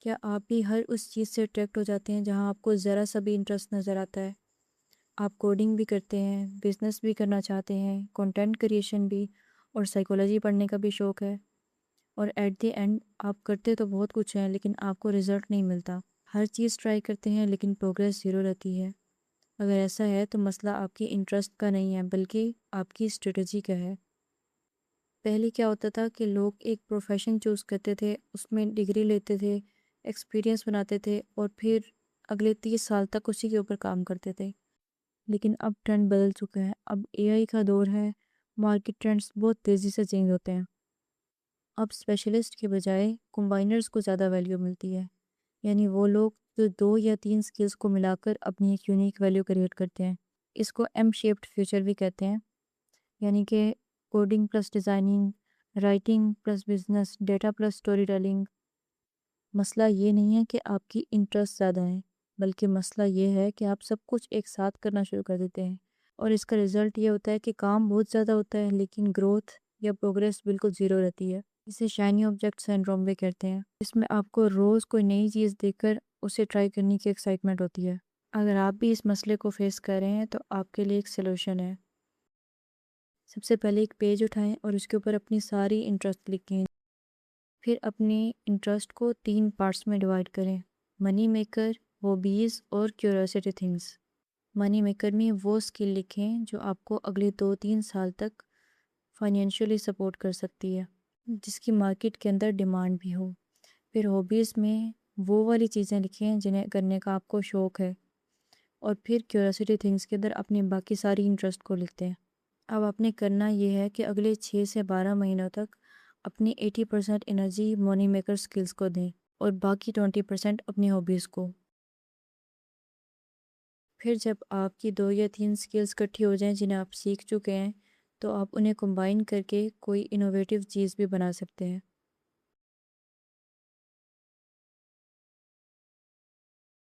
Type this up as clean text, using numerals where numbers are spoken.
کیا آپ بھی ہر اس چیز سے اٹریکٹ ہو جاتے ہیں جہاں آپ کو ذرا سا بھی انٹرسٹ نظر آتا ہے؟ آپ کوڈنگ بھی کرتے ہیں، بزنس بھی کرنا چاہتے ہیں، کنٹینٹ کریشن بھی، اور سائیکولوجی پڑھنے کا بھی شوق ہے، اور ایٹ دی اینڈ آپ کرتے تو بہت کچھ ہیں لیکن آپ کو رزلٹ نہیں ملتا۔ ہر چیز ٹرائی کرتے ہیں لیکن پروگریس زیرو رہتی ہے۔ اگر ایسا ہے تو مسئلہ آپ کی انٹرسٹ کا نہیں ہے بلکہ آپ کی اسٹریٹجی کا ہے۔ پہلے کیا ہوتا تھا کہ لوگ ایک پروفیشن چوز کرتے تھے، اس میں ڈگری لیتے تھے، ایکسپیرینس بناتے تھے، اور پھر اگلے 30 سال تک اسی کے اوپر کام کرتے تھے۔ لیکن اب ٹرینڈ بدل چکا ہے، اب اے آئی کا دور ہے، مارکیٹ ٹرینڈز بہت تیزی سے چینج ہوتے ہیں۔ اب اسپیشلسٹ کے بجائے کمبائنرز کو زیادہ ویلیو ملتی ہے، یعنی وہ لوگ جو 2 یا 3 سکلز کو ملا کر اپنی ایک یونیک ویلیو کریٹ کرتے ہیں۔ اس کو ایم شیپڈ فیوچر بھی کہتے ہیں، یعنی کہ coding plus designing, writing plus business, data plus story telling. مسئلہ یہ نہیں ہے کہ آپ کی انٹرسٹ زیادہ ہیں، بلکہ مسئلہ یہ ہے کہ آپ سب کچھ ایک ساتھ کرنا شروع کر دیتے ہیں، اور اس کا رزلٹ یہ ہوتا ہے کہ کام بہت زیادہ ہوتا ہے لیکن گروتھ یا پروگریس بالکل زیرو رہتی ہے۔ اسے شائنی آبجیکٹ سنڈروم بھی کہتے ہیں۔ اس میں آپ کو روز کوئی نئی چیز دیکھ کر اسے ٹرائی کرنے کی ایکسائٹمنٹ ہوتی ہے۔ اگر آپ بھی اس مسئلے کو فیس کر رہے ہیں تو آپ کے لیے ایک سلوشن ہے۔ سب سے پہلے ایک پیج اٹھائیں اور اس کے اوپر اپنی ساری انٹرسٹ لکھیں۔ پھر اپنے انٹرسٹ کو 3 پارٹس میں ڈیوائڈ کریں: منی میکر، ہابیز اور کیوریوسٹی تھنگس۔ منی میکر میں وہ اسکل لکھیں جو آپ کو اگلے 2-3 سال تک فائنینشلی سپورٹ کر سکتی ہے، جس کی مارکیٹ کے اندر ڈیمانڈ بھی ہو۔ پھر ہابیز میں وہ والی چیزیں لکھیں جنہیں کرنے کا آپ کو شوق ہے، اور پھر کیوریوسٹی تھنگس کے اندر اپنی باقی ساری انٹرسٹ کو لکھتے ہیں۔ اب آپ نے کرنا یہ ہے کہ اگلے 6 سے 12 مہینوں تک اپنی 80% انرجی منی میکر سکلز کو دیں اور باقی 20% اپنی ہابیز کو۔ پھر جب آپ کی 2 یا 3 سکلز اکٹھی ہو جائیں جنہیں آپ سیکھ چکے ہیں، تو آپ انہیں کمبائن کر کے کوئی انوویٹیو چیز بھی بنا سکتے ہیں۔